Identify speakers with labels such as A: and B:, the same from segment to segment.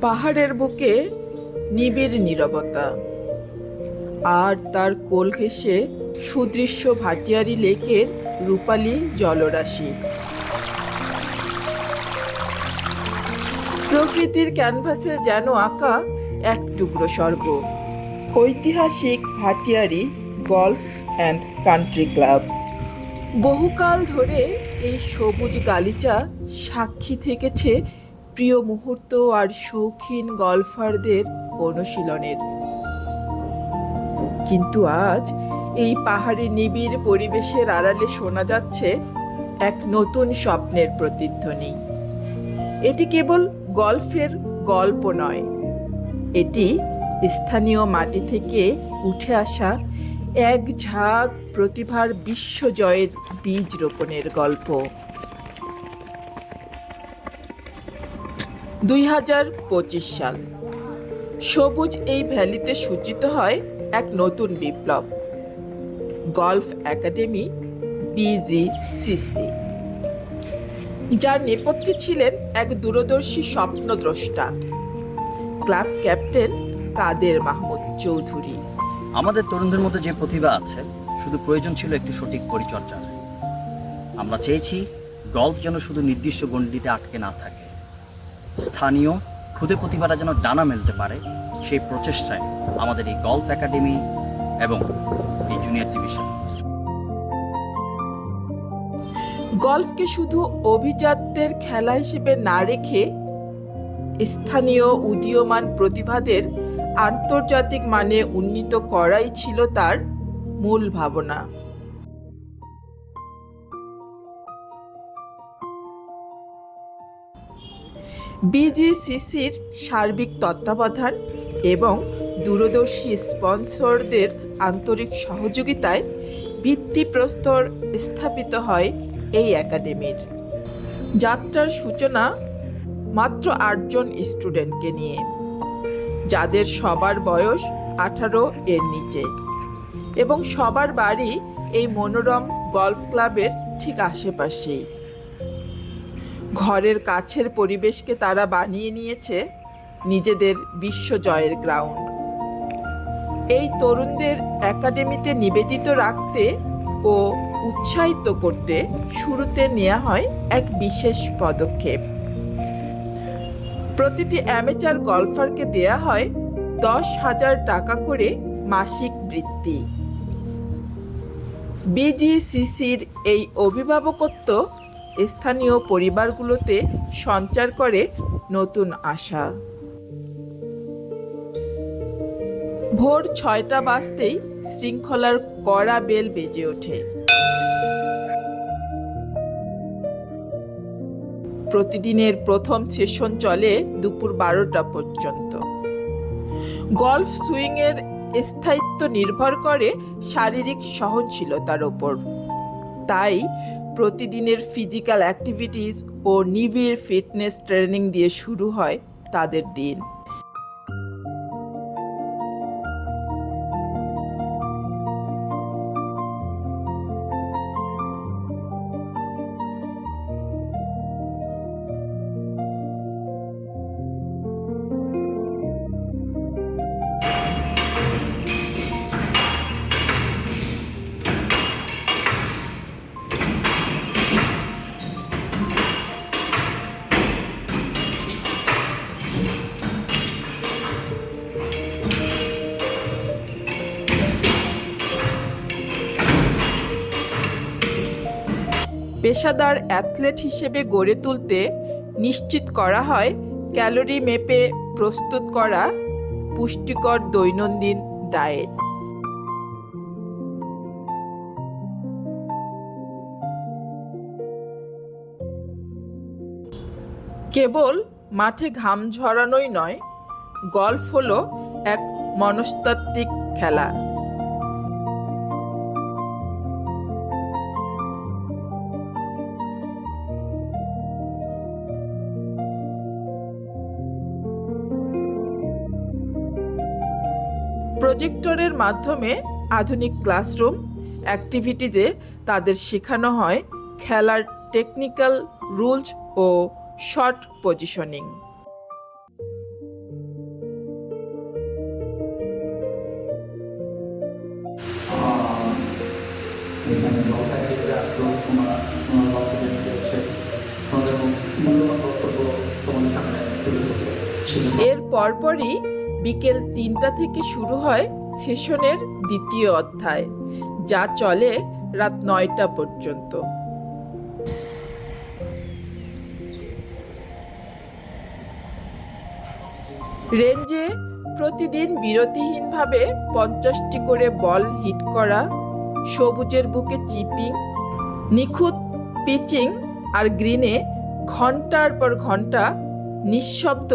A: পাহাড়ের বুকে নিবিড় নীরবতা, আর তার কোল ঘেঁষে সুদৃশ্য ভাটিয়ারি লেকের রূপালী জলরাশি। প্রকৃতির ক্যানভাসে যেন আঁকা এক টুকরো স্বর্গ। ঐতিহাসিক Bhatiary golf and country club বহুকাল ধরে এই সবুজ গালিচা সাক্ষী থেকেছে প্রিয় মুহূর্ত আর শৌখিন গলফারদের অনুশীলনের। কিন্তু আজ এই পাহাড়ি নিবিড় পরিবেশের আড়ালে শোনা যাচ্ছে এক নতুন স্বপ্নের প্রতিধ্বনি। এটি কেবল গলফের গল্প নয়, এটি স্থানীয় মাটি থেকে উঠে আসা এক ঝাঁক প্রতিভার বিশ্বজয়ের বীজ রোপণের গল্প। 2025 সাল, সবুজ এই ভ্যালিতে সূচিত হয় এক নতুন বিপ্লব, গলফ একাডেমি BGCC, যার নেপথ্যে ছিলেন এক দূরদর্শী স্বপ্নদ্রষ্টা, ক্লাব ক্যাপ্টেন কাদের মাহমুদ চৌধুরী।
B: আমাদের তরুণদের মধ্যে যে প্রতিভা আছে, শুধু প্রয়োজন ছিল একটু সঠিক পরিচর্যার। আমরা চেয়েছি গল্ফ যেন শুধু নির্দিষ্ট গণ্ডিতে আটকে না থাকে, স্থানীয় ক্ষুদে প্রতিভারা যেন ডানা মেলতে পারে। সেই প্রচেষ্টায় আমাদের এই গলফ একাডেমি এবং এই জুনিয়র ডিভিশন।
A: গলফকে শুধু অভিজাতদের খেলা হিসেবে না রেখে স্থানীয় উদীয়মান প্রতিভাদের আন্তর্জাতিক মানে উন্নীত করাই ছিল তার মূল ভাবনা। BGCCর সার্বিক তত্ত্বাবধান এবং দূরদর্শী স্পন্সরদের আন্তরিক সহযোগিতায় ভিত্তিপ্রস্তর স্থাপিত হয় এই একাডেমির। যাত্রার সূচনা মাত্র 8 জন স্টুডেন্টকে নিয়ে, যাদের সবার বয়স 18 এর নিচে, এবং সবার বাড়ি এই মনোরম গলফ ক্লাবের ঠিক আশেপাশেই। ঘরের কাছের পরিবেশকে তারা বানিয়ে নিয়েছে নিজেদের বিশ্বজয়ের গ্রাউন্ড। এই তরুণদের একাডেমিতে নিবেদিত রাখতে ও উৎসাহিত করতে শুরুতে নেওয়া হয় এক বিশেষ পদক্ষেপ। প্রতিটি অ্যামেচার গলফারকে দেয়া হয় 10,000 টাকা করে মাসিক বৃত্তি। BGCCর এই অভিভাবকত্ব স্থানীয় পরিবারগুলোতে সঞ্চার করে নতুন আশা। ভোর 6টা বাজতেই শৃঙ্খলার কড়া বেল বেজে ওঠে। প্রতিদিনের প্রথম সেশন চলে দুপুর 12টা পর্যন্ত। গলফ সুইংয়ের স্থায়িত্ব নির্ভর করে শারীরিক সহনশীলতার ওপর, তাই প্রতিদিনের ফিজিক্যাল অ্যাক্টিভিটিস ও নিবিড় ফিটনেস ট্রেনিং দিয়ে শুরু হয় তাদের দিন। পেশাদার অ্যাথলেট হিসেবে গড়ে তুলতে নিশ্চিত করা হয় ক্যালোরি মেপে প্রস্তুত করা পুষ্টিকর দৈনন্দিন ডায়েট। কেবল মাঠে ঘাম ঝরানোই নয়, গলফ হলো এক মনস্তাত্ত্বিক খেলা। প্রজেক্টরের মাধ্যমে আধুনিক ক্লাসরুম অ্যাক্টিভিটিজে তাদের শেখানো হয় খেলার টেকনিক্যাল রুলস ও শট পজিশনিং। পরপরই বিকেল 3টা থেকে শুরু হয় সেশনের দ্বিতীয় অধ্যায়, যা চলে রাত 9টা পর্যন্ত। রেঞ্জে প্রতিদিন বিরতিহীনভাবে 50টি করে বল হিট করা, সবুজের বুকে চিপিং, নিখুঁত পিচিং আর গ্রিনে ঘন্টার পর ঘন্টা নিঃশব্দ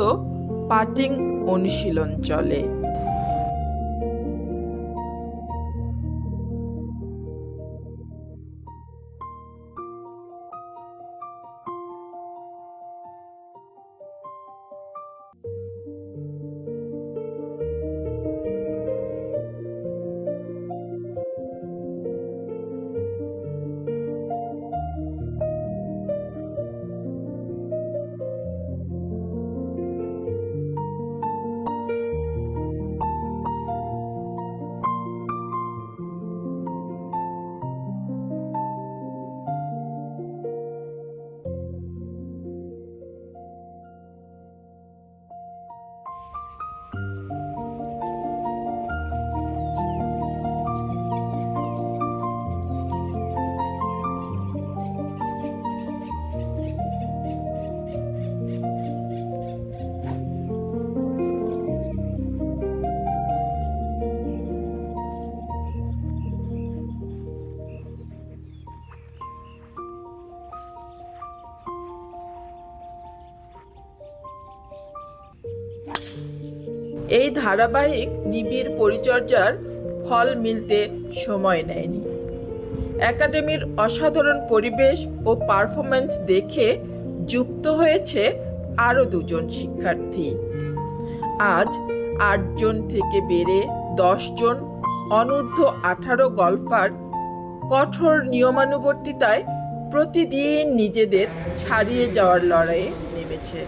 A: পাটিং অনুশীলন চলে। এই ধারাবাহিক নিবিড় পরিচর্যার ফল মিলতে সময় নেয়নি। একাডেমির অসাধারণ পরিবেশ ও পারফরমেন্স দেখে যুক্ত হয়েছে আরও 2জন শিক্ষার্থী। আজ 8 জন থেকে বেড়ে 10 জন অনূর্ধ্ব 18 গলফার কঠোর নিয়মানুবর্তিতায় প্রতিদিন নিজেদের ছাড়িয়ে যাওয়ার লড়াইয়ে নেমেছে।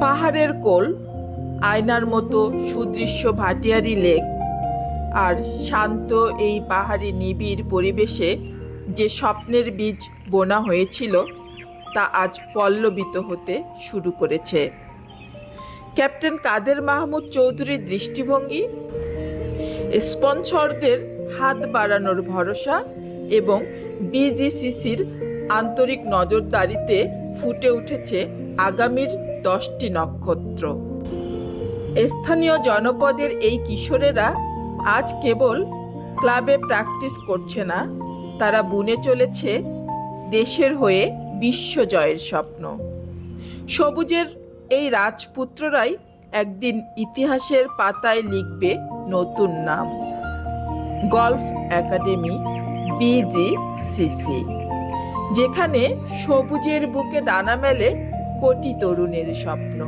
A: পাহাড়ের কোল, আয়নার মতো সুদৃশ্য ভাটিয়ারি লেক আর শান্ত এই পাহাড়ি নিবিড় পরিবেশে যে স্বপ্নের বীজ বোনা হয়েছিল তা আজ পল্লবিত হতে শুরু করেছে। ক্যাপ্টেন কাদের মাহমুদ চৌধুরীর দৃষ্টিভঙ্গি, স্পন্সরদের হাত বাড়ানোর ভরসা এবং বিজিসিসির আন্তরিক নজরদারিতে ফুটে উঠেছে আগামীর 10টি নক্ষত্র। স্থানীয় জনপদের এই কিশোরেরা আজ কেবল ক্লাবে প্র্যাকটিস করছে না, তারা বুনে চলেছে দেশের হয়ে বিশ্ব জয়ের স্বপ্ন। সবুজের এই রাজপুত্ররাই একদিন ইতিহাসের পাতায় লিখবে নতুন নাম, গলফ একাডেমি বিজিসিসি, যেখানে সবুজের বুকে ডানা মেলে কোটি তরুণের স্বপ্ন।